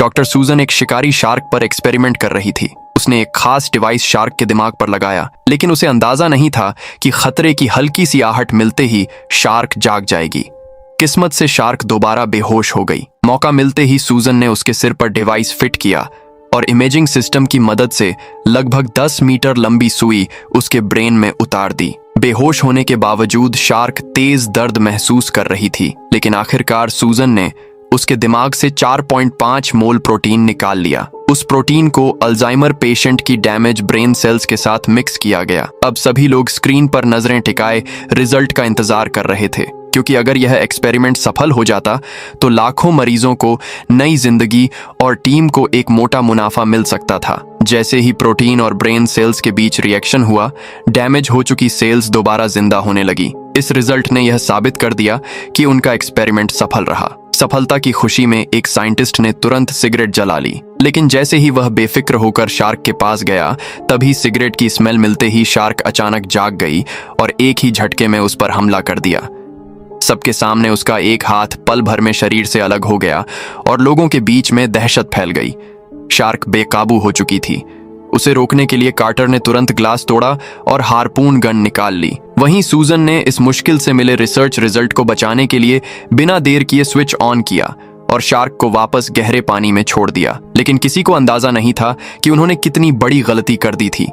Doctor सूजन एक शिकारी शार्क पर एक्सपेरिमेंट कर रही थी। उसने एक खास डिवाइस शार्क के दिमाग पर लगाया, लेकिन उसे अंदाजा नहीं था कि खतरे की हल्की सी आहट मिलते ही शार्क जाग जाएगी। किस्मत से शार्क दोबारा बेहोश हो गई। मौका मिलते ही सूजन ने उसके सिर पर डिवाइस फिट किया और इमेजिंग सिस्टम की मदद से लगभग 10 मीटर लंबी सुई उसके ब्रेन में उतार दी। बेहोश होने के बावजूद शार्क तेज दर्द महसूस कर रही थी, लेकिन आखिरकार सूजन ने उसके दिमाग से 4.5 मोल प्रोटीन निकाल लिया। उस प्रोटीन को अल्जाइमर पेशेंट की डैमेज ब्रेन सेल्स के साथ मिक्स किया गया। अब सभी लोग स्क्रीन पर नजरें टिकाए रिजल्ट का इंतजार कर रहे थे, क्योंकि अगर यह एक्सपेरिमेंट सफल हो जाता तो लाखों मरीजों को नई जिंदगी और टीम को एक मोटा मुनाफा मिल सकता था। जैसे ही प्रोटीन और ब्रेन सेल्स के बीच रिएक्शन हुआ, डैमेज हो चुकी सेल्स दोबारा जिंदा होने लगी। इस रिजल्ट ने यह साबित कर दिया कि उनका एक्सपेरिमेंट सफल रहा। सफलता की खुशी में एक साइंटिस्ट ने तुरंत सिगरेट जला ली, लेकिन जैसे ही वह बेफिक्र होकर शार्क के पास गया, तभी सिगरेट की स्मेल मिलते ही शार्क अचानक जाग गई और एक ही झटके में उस पर हमला कर दिया। सबके सामने उसका एक हाथ पल भर में शरीर से अलग हो गया और लोगों के बीच में दहशत फैल गई। शार्क बेकाबू हो चुकी थी। उसे रोकने के लिए कार्टर ने तुरंत ग्लास तोड़ा और हार्पून गन निकाल ली। वहीं सूजन ने इस मुश्किल से मिले रिसर्च रिजल्ट को बचाने के लिए बिना देर किए स्विच ऑन किया और शार्क को वापस गहरे पानी में छोड़ दिया। लेकिन किसी को अंदाजा नहीं था कि उन्होंने कितनी बड़ी गलती कर दी थी।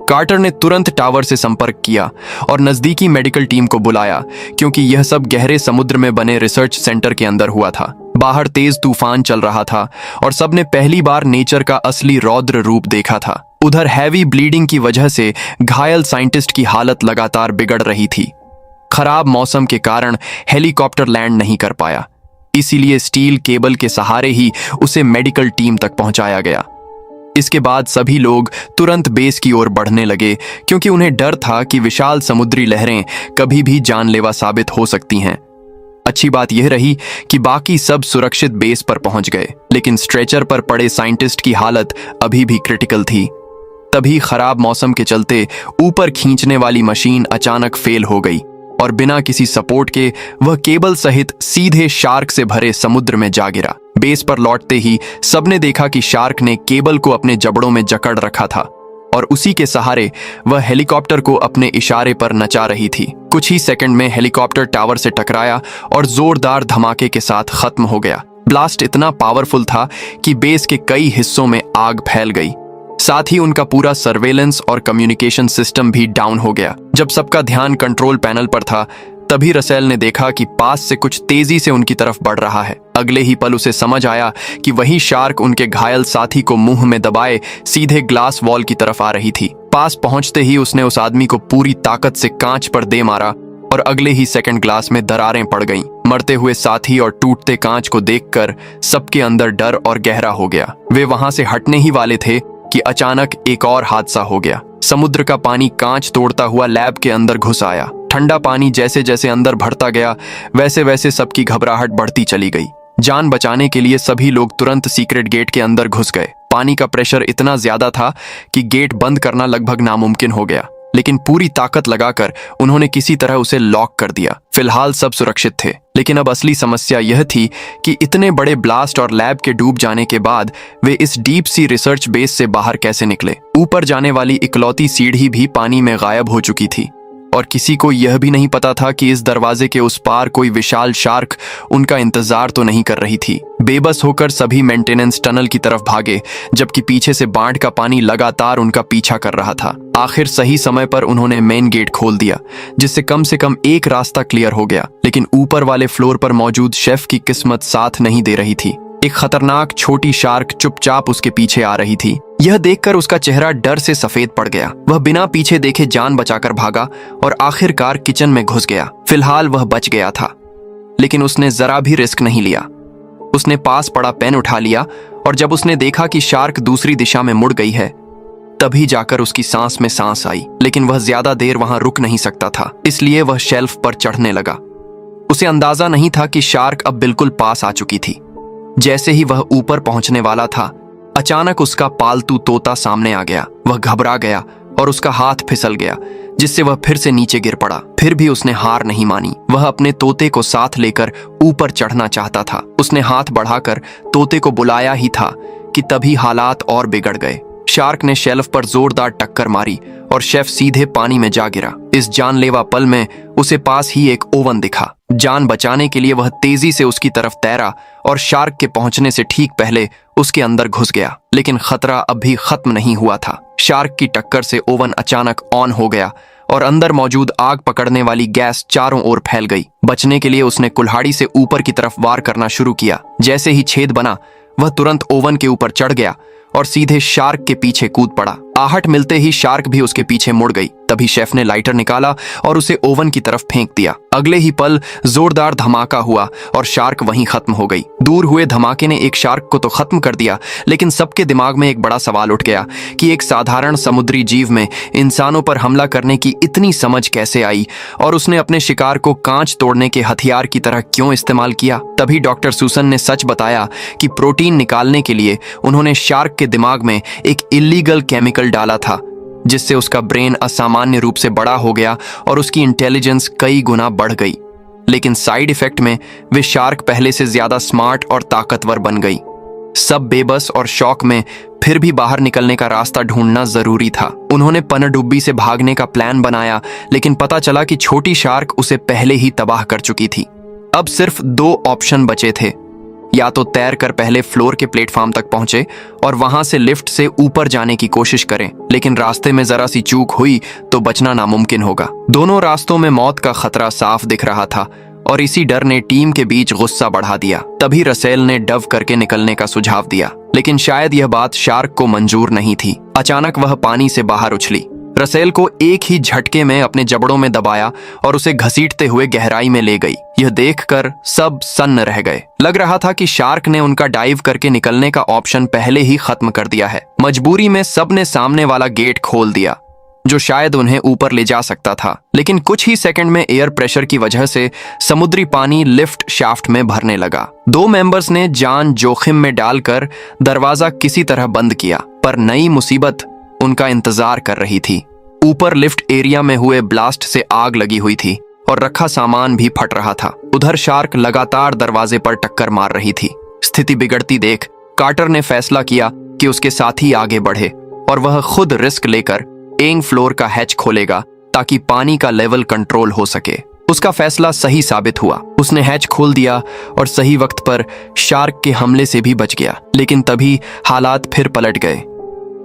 कार्टर ने तुरंत टावर से संपर्क किया और नजदीकी मेडिकल टीम को बुलाया, क्योंकि यह सब गहरे समुद्र में बने रिसर्च सेंटर के अंदर हुआ था। बाहर तेज तूफान चल रहा था और सबने पहली बार नेचर का असली रौद्र रूप देखा था। उधर हैवी ब्लीडिंग की वजह से घायल साइंटिस्ट की हालत लगातार बिगड़ रही थी। खराब मौसम के कारण हेलीकॉप्टर लैंड नहीं कर पाया, इसीलिए स्टील केबल के सहारे ही उसे मेडिकल टीम तक पहुंचाया गया। इसके बाद सभी लोग तुरंत बेस की ओर बढ़ने लगे, क्योंकि उन्हें डर था कि विशाल समुद्री लहरें कभी भी जानलेवा साबित हो सकती हैं। अच्छी बात यह रही कि बाकी सब सुरक्षित बेस पर पहुंच गए, लेकिन स्ट्रेचर पर पड़े साइंटिस्ट की हालत अभी भी क्रिटिकल थी। तभी खराब मौसम के चलते ऊपर खींचने वाली मशीन अचानक फेल हो गई और बिना किसी सपोर्ट के वह केबल सहित सीधे शार्क से भरे समुद्र में जा गिरा। बेस पर लौटते ही सबने देखा कि शार्क ने केबल को अपने जबड़ों में जकड़ रखा था और उसी के सहारे वह हेलीकॉप्टर को अपने इशारे पर नचा रही थी। कुछ ही सेकंड में हेलीकॉप्टर टावर से टकराया और जोरदार धमाके के साथ खत्म हो गया। ब्लास्ट इतना पावरफुल था कि बेस के कई हिस्सों में आग फैल गई। साथ ही उनका पूरा सर्वेलेंस और कम्युनिकेशन सिस्टम भी डाउन हो गया। जब सबका ध्यान कंट्रोल पैनल पर था, तभी रसेल ने देखा कि पास से कुछ तेजी से उनकी तरफ बढ़ रहा है। अगले ही पल उसे समझ आया कि वही शार्क उनके घायल साथी को मुंह में दबाए सीधे ग्लास वॉल की तरफ आ रही थी। पास पहुंचते ही उसने उस आदमी को पूरी ताकत से कांच पर दे मारा और अगले ही सेकंड ग्लास में दरारें पड़ गईं। मरते हुए साथी और टूटते कांच को देखकर सबके अंदर डर और गहरा हो गया। वे वहां से हटने ही वाले थे कि अचानक एक और हादसा हो गया। समुद्र का पानी कांच तोड़ता हुआ लैब के अंदर घुस आया। ठंडा पानी जैसे जैसे अंदर बढ़ता गया, वैसे वैसे सबकी घबराहट बढ़ती चली गई। जान बचाने के लिए सभी लोग तुरंत सीक्रेट गेट के अंदर घुस गए। पानी का प्रेशर इतना ज्यादा था कि गेट बंद करना लगभग नामुमकिन हो गया, लेकिन पूरी ताकत लगाकर उन्होंने किसी तरह उसे लॉक कर दिया। फिलहाल सब सुरक्षित थे, लेकिन अब असली समस्या यह थी कि इतने बड़े ब्लास्ट और लैब के डूब जाने के बाद वे इस डीप सी रिसर्च बेस से बाहर कैसे निकले। ऊपर जाने वाली इकलौती सीढ़ी भी पानी में गायब हो चुकी थी और किसी को यह भी नहीं पता था कि इस दरवाजे के उस पार कोई विशाल शार्क उनका इंतजार तो नहीं कर रही थी। बेबस होकर सभी मेंटेनेंस टनल की तरफ भागे, जबकि पीछे से बाढ़ का पानी लगातार उनका पीछा कर रहा था। आखिर सही समय पर उन्होंने मेन गेट खोल दिया, जिससे कम से कम एक रास्ता क्लियर हो गया। लेकिन ऊपर वाले फ्लोर पर मौजूद शेफ की किस्मत साथ नहीं दे रही थी। एक खतरनाक छोटी शार्क चुपचाप उसके पीछे आ रही थी। यह देखकर उसका चेहरा डर से सफेद पड़ गया। वह बिना पीछे देखे जान बचाकर भागा और आखिरकार किचन में घुस गया। फिलहाल वह बच गया था, लेकिन उसने जरा भी रिस्क नहीं लिया। उसने पास पड़ा पेन उठा लिया और जब उसने देखा कि शार्क दूसरी दिशा में मुड़ गई है, तभी जाकर उसकी सांस में सांस आई। लेकिन वह ज्यादा देर वहां रुक नहीं सकता था, इसलिए वह शेल्फ पर चढ़ने लगा। उसे अंदाजा नहीं था कि शार्क अब बिल्कुल पास आ चुकी थी। जैसे ही वह ऊपर पहुंचने वाला था, अचानक उसका पालतू तोता सामने आ गया। वह घबरा गया और उसका हाथ फिसल गया, जिससे वह फिर से नीचे गिर पड़ा। फिर भी उसने हार नहीं मानी। वह अपने तोते को साथ लेकर ऊपर चढ़ना चाहता था। उसने हाथ बढ़ाकर तोते को बुलाया ही था कि तभी हालात और बिगड़ गए। शार्क ने शेल्फ पर जोरदार टक्कर मारी और शेफ सीधे पानी में जा गिरा। इस जानलेवा पल में उसे पास ही एक ओवन दिखा। जान बचाने के लिए वह तेजी से उसकी तरफ तैरा और शार्क के पहुंचने से ठीक पहले उसके अंदर घुस गया। लेकिन खतरा अब भी खत्म नहीं हुआ था। शार्क की टक्कर से ओवन अचानक ऑन हो गया और अंदर मौजूद आग पकड़ने वाली गैस चारों ओर फैल गई। बचने के लिए उसने कुल्हाड़ी से ऊपर की तरफ वार करना शुरू किया। जैसे ही छेद बना, वह तुरंत ओवन के ऊपर चढ़ गया और सीधे शार्क के पीछे कूद पड़ा। आहट मिलते ही शार्क भी उसके पीछे मुड़ गई। तभी शेफ ने लाइटर निकाला और उसे ओवन की तरफ फेंक दिया। अगले ही पल जोरदार धमाका हुआ और शार्क वहीं खत्म हो गई। दूर हुए धमाके ने एक शार्क को तो खत्म कर दिया, लेकिन सबके दिमाग में एक बड़ा सवाल उठ गया कि एक साधारण समुद्री जीव में इंसानों पर हमला करने की इतनी समझ कैसे आई और उसने अपने शिकार को कांच तोड़ने के हथियार की तरह क्यों इस्तेमाल किया। तभी डॉक्टर सुसन ने सच बताया कि प्रोटीन निकालने के लिए उन्होंने शार्क के दिमाग में एक इल्लीगल केमिकल डाला था, जिससे उसका ब्रेन असामान्य रूप से बड़ा हो गया और उसकी इंटेलिजेंस कई गुना बढ़ गई। लेकिन साइड इफेक्ट में वे शार्क पहले से ज्यादा स्मार्ट और ताकतवर बन गई। सब बेबस और शौक में फिर भी बाहर निकलने का रास्ता ढूंढना जरूरी था। उन्होंने पनडुब्बी से भागने का प्लान बनाया, लेकिन पता चला कि छोटी शार्क उसे पहले ही तबाह कर चुकी थी। अब सिर्फ 2 ऑप्शन बचे थे। या तो तैर कर पहले फ्लोर के प्लेटफॉर्म तक पहुंचे और वहां से लिफ्ट से ऊपर जाने की कोशिश करें, लेकिन रास्ते में जरा सी चूक हुई तो बचना नामुमकिन होगा। दोनों रास्तों में मौत का खतरा साफ दिख रहा था और इसी डर ने टीम के बीच गुस्सा बढ़ा दिया। तभी रसेल ने डव करके निकलने का सुझाव दिया, लेकिन शायद यह बात शार्क को मंजूर नहीं थी। अचानक वह पानी से बाहर उछली। रसेल को एक ही झटके में अपने जबड़ों में दबाया और उसे घसीटते हुए गहराई में ले गई। यह देखकर सब सन्न रह गए। लग रहा था कि शार्क ने उनका डाइव करके निकलने का ऑप्शन पहले ही खत्म कर दिया है। मजबूरी में सबने सामने वाला गेट खोल दिया, जो शायद उन्हें ऊपर ले जा सकता था। लेकिन कुछ ही सेकंड में एयर प्रेशर की वजह से समुद्री पानी लिफ्ट शाफ्ट में भरने लगा। 2 मेंबर्स ने जान जोखिम में डालकर दरवाजा किसी तरह बंद किया, पर नई मुसीबत उनका इंतजार कर रही थी। ऊपर लिफ्ट एरिया में हुए ब्लास्ट से आग लगी हुई थी और रखा सामान भी फट रहा था। उधर शार्क लगातार दरवाजे पर टक्कर मार रही थी। स्थिति बिगड़ती देख कार्टर ने फैसला किया कि उसके साथी आगे बढ़े और वह खुद रिस्क लेकर एंग फ्लोर का हैच खोलेगा ताकि पानी का लेवल कंट्रोल हो सके। उसका फैसला सही साबित हुआ। उसने हैच खोल दिया और सही वक्त पर शार्क के हमले से भी बच गया। लेकिन तभी हालात फिर पलट गए।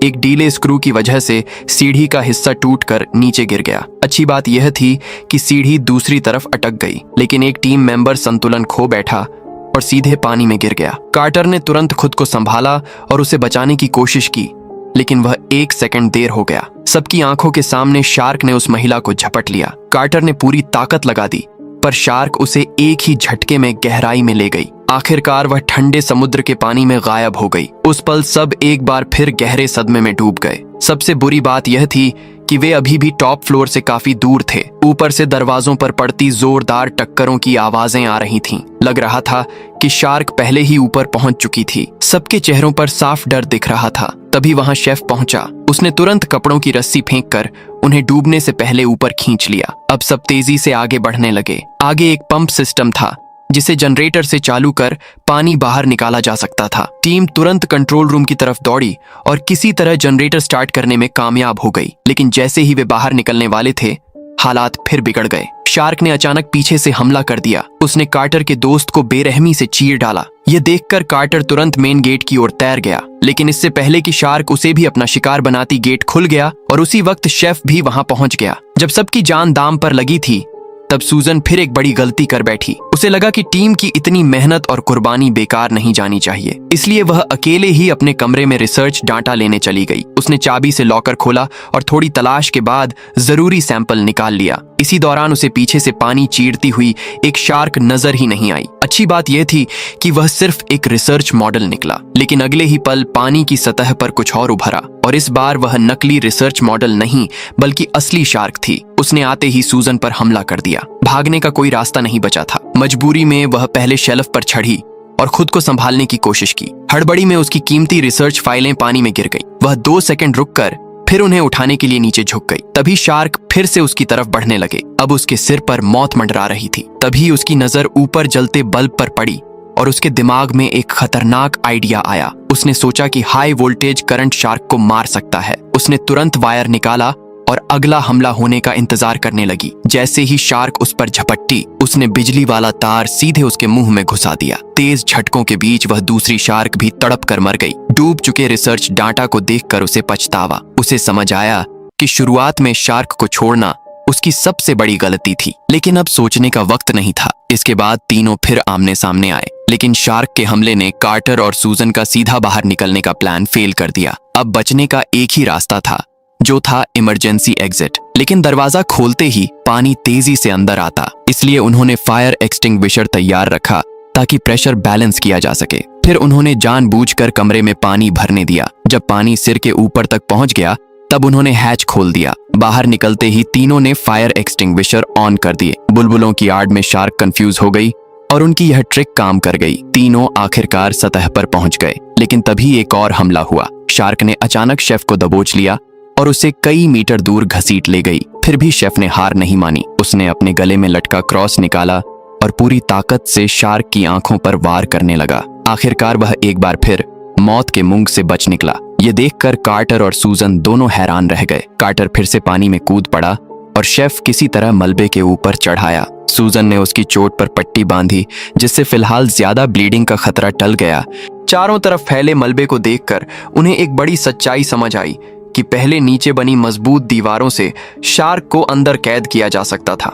एक ढीले स्क्रू की वजह से सीढ़ी का हिस्सा टूटकर नीचे गिर गया। अच्छी बात यह थी कि सीढ़ी दूसरी तरफ अटक गई, लेकिन एक टीम मेंबर संतुलन खो बैठा और सीधे पानी में गिर गया। कार्टर ने तुरंत खुद को संभाला और उसे बचाने की कोशिश की, लेकिन वह 1 सेकंड देर हो गया। सबकी आंखों के सामने शार्क ने उस महिला को झपट लिया। कार्टर ने पूरी ताकत लगा दी, पर शार्क उसे एक ही झटके में गहराई में ले गई। आखिरकार वह ठंडे समुद्र के पानी में गायब हो गई। उस पल सब एक बार फिर गहरे सदमे में डूब गए। सबसे बुरी बात यह थी कि वे अभी भी टॉप फ्लोर से काफी दूर थे। ऊपर से दरवाजों पर पड़ती जोरदार टक्करों की आवाजें आ रही थीं। लग रहा था कि शार्क पहले ही ऊपर पहुंच चुकी थी। सबके चेहरों पर साफ डर दिख रहा था। तभी वहां शेफ पहुंचा। उसने तुरंत कपड़ों की रस्सी फेंककर उन्हें डूबने से पहले ऊपर खींच लिया। अब सब तेजी से आगे बढ़ने लगे। आगे एक पंप सिस्टम था जिसे जनरेटर से चालू कर पानी बाहर निकाला जा सकता था। टीम तुरंत कंट्रोल रूम की तरफ दौड़ी और किसी तरह जनरेटर स्टार्ट करने में कामयाब हो गई। लेकिन जैसे ही वे बाहर निकलने वाले थे, हालात फिर बिगड़ गए। शार्क ने अचानक पीछे से हमला कर दिया। उसने कार्टर के दोस्त को बेरहमी से चीर डाला। यह देखकर कार्टर तुरंत मेन गेट की ओर तैर गया, लेकिन इससे पहले कि शार्क उसे भी अपना शिकार बनाती, गेट खुल गया और उसी वक्त शेफ भी वहां पहुंच गया। जब सबकी जान दांव पर लगी थी, तब सूजन फिर एक बड़ी गलती कर बैठी। उसे लगा कि टीम की इतनी मेहनत और कुर्बानी बेकार नहीं जानी चाहिए, इसलिए वह अकेले ही अपने कमरे में रिसर्च डाटा लेने चली गई। उसने चाबी से लॉकर खोला और थोड़ी तलाश के बाद जरूरी सैंपल निकाल लिया। इसी दौरान उसे पीछे से पानी चीरती हुई एक शार्क नजर ही नहीं आई। अच्छी बात यह थी कि वह सिर्फ एक रिसर्च मॉडल निकला, लेकिन अगले ही पल पानी की सतह पर कुछ और उभरा और इस बार वह नकली रिसर्च मॉडल नहीं बल्कि असली शार्क थी। उसने आते ही सूजन पर हमला कर दिया। भागने का कोई रास्ता नहीं बचा था। मजबूरी में वह पहले शेल्फ पर चढ़ी और खुद को संभालने की कोशिश की। हड़बड़ी में उसकी कीमती रिसर्च फाइलें पानी में गिर गईं। वह 2 सेकंड रुककर फिर उन्हें उठाने के लिए नीचे झुक गई। तभी शार्क फिर से उसकी तरफ बढ़ने लगे। अब उसके सिर पर मौत मंडरा रही थी। तभी उसकी नजर ऊपर जलते बल्ब पर पड़ी और उसके दिमाग में एक खतरनाक आइडिया आया। उसने सोचा कि हाई वोल्टेज करंट शार्क को मार सकता है। उसने तुरंत वायर निकाला और अगला हमला होने का इंतजार करने लगी। जैसे ही शार्क उस पर झपट्टी, उसने बिजली वाला तार सीधे उसके मुंह में घुसा दिया। तेज झटकों के बीच वह दूसरी शार्क भी तड़प कर मर गई। डूब चुके रिसर्च डाटा को देखकर उसे पछतावा। उसे समझ आया कि शुरुआत में शार्क को छोड़ना उसकी सबसे बड़ी गलती थी, लेकिन अब सोचने का वक्त नहीं था। इसके बाद तीनों फिर आमने सामने आए, लेकिन शार्क के हमले ने कार्टर और सूजन का सीधा बाहर निकलने का प्लान फेल कर दिया। अब बचने का एक ही रास्ता था, जो था इमरजेंसी एग्जिट। लेकिन दरवाजा खोलते ही पानी तेजी से अंदर आता, इसलिए उन्होंने फायर एक्सटिंग्विशर तैयार रखा ताकि प्रेशर बैलेंस किया जा सके। फिर उन्होंने जानबूझकर कमरे में पानी भरने दिया। जब पानी सिर के ऊपर तक पहुंच गया, तब उन्होंने हैच खोल दिया। बाहर निकलते ही तीनों ने फायर एक्सटिंग्विशर ऑन कर दिए। बुलबुलों की आड़ में शार्क कंफ्यूज हो गई और उनकी यह ट्रिक काम कर गई। तीनों आखिरकार सतह पर पहुंच गए, लेकिन तभी एक और हमला हुआ। शार्क ने अचानक शेफ को दबोच लिया और उसे कई मीटर दूर घसीट ले गई। फिर भी शेफ ने हार नहीं मानी। उसने अपने गले में लटका क्रॉस निकाला और पूरी ताकत से शार्क की आंखों पर वार करने लगा। आखिरकार वह एक बार फिर मौत के मुंह से बच निकला। ये देखकर कार्टर और सूजन दोनों हैरान रह गए। कार्टर फिर से पानी में कूद पड़ा और शेफ किसी तरह मलबे के ऊपर चढ़ाया। सूजन ने उसकी चोट पर पट्टी बांधी, जिससे फिलहाल ज्यादा ब्लीडिंग का खतरा टल गया। चारों तरफ फैले मलबे को देखकर उन्हें एक बड़ी सच्चाई समझ आई कि पहले नीचे बनी मजबूत दीवारों से शार्क को अंदर कैद किया जा सकता था,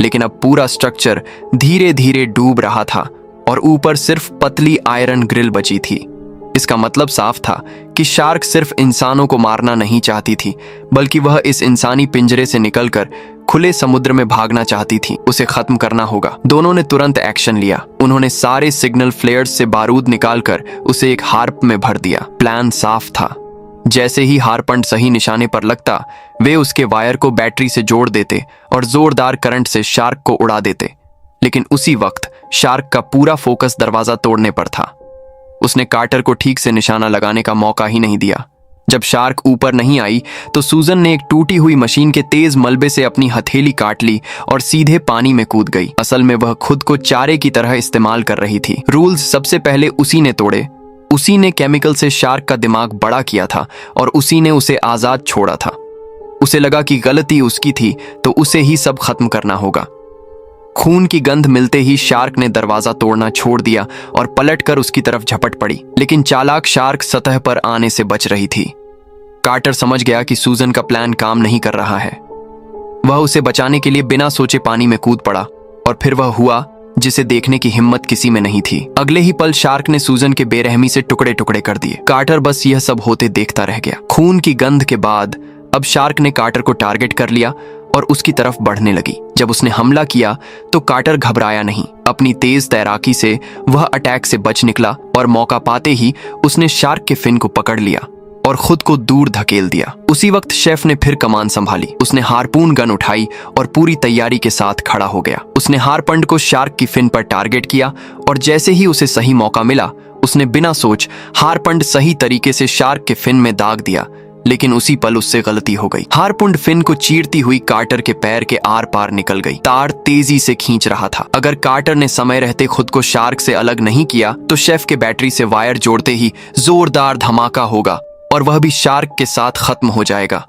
लेकिन अब पूरा स्ट्रक्चर धीरे धीरे डूब रहा था और ऊपर सिर्फ पतली आयरन ग्रिल बची थी। इसका मतलब साफ था कि शार्क सिर्फ इंसानों को मारना नहीं चाहती थी, बल्कि वह इस इंसानी पिंजरे से निकलकर खुले समुद्र में भागना चाहती थी। उसे खत्म करना होगा। दोनों ने तुरंत एक्शन लिया। उन्होंने सारे सिग्नल फ्लेयर्स से बारूद निकालकर उसे एक हार्प में भर दिया। प्लान साफ था। जैसे ही हारपंड सही निशाने पर लगता, वे उसके वायर को बैटरी से जोड़ देते और जोरदार करंट से शार्क को उड़ा देते। लेकिन उसी वक्त शार्क का पूरा फोकस दरवाजा तोड़ने पर था। उसने कार्टर को ठीक से निशाना लगाने का मौका ही नहीं दिया। जब शार्क ऊपर नहीं आई तो सूजन ने एक टूटी हुई मशीन के तेज मलबे से अपनी हथेली काट ली और सीधे पानी में कूद गई। असल में वह खुद को चारे की तरह इस्तेमाल कर रही थी। रूल्स सबसे पहले उसी ने तोड़े। उसी ने केमिकल से शार्क का दिमाग बड़ा किया था और उसी ने उसे आजाद छोड़ा था। उसे लगा कि गलती उसकी थी तो उसे ही सब खत्म करना होगा। खून की गंध मिलते ही शार्क ने दरवाजा तोड़ना छोड़ दिया और पलटकर उसकी तरफ झपट पड़ी, लेकिन चालाक शार्क सतह पर आने से बच रही थी। कार्टर समझ गया कि सूजन का प्लान काम नहीं कर रहा है। वह उसे बचाने के लिए बिना सोचे पानी में कूद पड़ा और फिर वह हुआ जिसे देखने की हिम्मत किसी में नहीं थी। अगले ही पल शार्क ने सूजन के बेरहमी से टुकड़े टुकड़े कर दिए। कार्टर बस यह सब होते देखता रह गया। खून की गंध के बाद अब शार्क ने कार्टर को टारगेट कर लिया और उसकी तरफ बढ़ने लगी। जब उसने हमला किया तो कार्टर घबराया नहीं। अपनी तेज तैराकी से वह अटैक से बच निकला और मौका पाते ही उसने शार्क के फिन को पकड़ लिया और खुद को दूर धकेल दिया। उसी वक्त शेफ ने फिर कमान संभाली। उसने हारपून गन उठाई और पूरी तैयारी के साथ खड़ा हो गया। उसने हारपंड को शार्क की फिन पर टारगेट किया और जैसे ही उसे सही मौका मिला, उसने बिना सोच हारपंड सही तरीके से शार्क के फिन में दाग दिया, लेकिन उसी पल उससे गलती हो गई। हारपुंड फिन को चीरती हुई कार्टर के पैर के आर पार निकल गई। तार तेजी से खींच रहा था। अगर कार्टर ने समय रहते खुद को शार्क से अलग नहीं किया तो शेफ के बैटरी से वायर जोड़ते ही जोरदार धमाका होगा और वह भी शार्क के साथ खत्म हो जाएगा।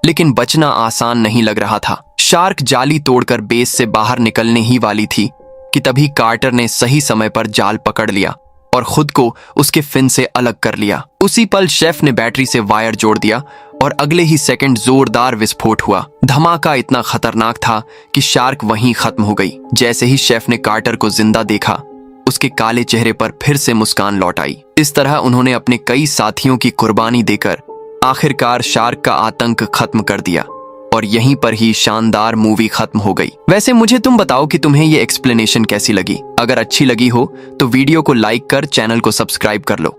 लेकिन बचना आसान नहीं लग रहा था। शार्क जाली तोड़कर बेस से बाहर निकलने ही वाली थी कि तभी कार्टर ने सही समय पर जाल पकड़ लिया और खुद को उसके फिन से अलग कर लिया। उसी पल शेफ ने बैटरी से वायर जोड़ दिया और अगले ही सेकंड जोरदार विस्फोट हुआ। धमाका इतना खतरनाक था कि शार्क वहीं खत्म हो गई। जैसे ही शेफ ने कार्टर को जिंदा देखा, उसके काले चेहरे पर फिर से मुस्कान लौट आई। इस तरह उन्होंने अपने कई साथियों की कुर्बानी देकर आखिरकार शार्क का आतंक खत्म कर दिया और यहीं पर ही शानदार मूवी खत्म हो गई। वैसे मुझे तुम बताओ कि तुम्हें ये एक्सप्लेनेशन कैसी लगी। अगर अच्छी लगी हो तो वीडियो को लाइक कर चैनल को सब्सक्राइब कर लो।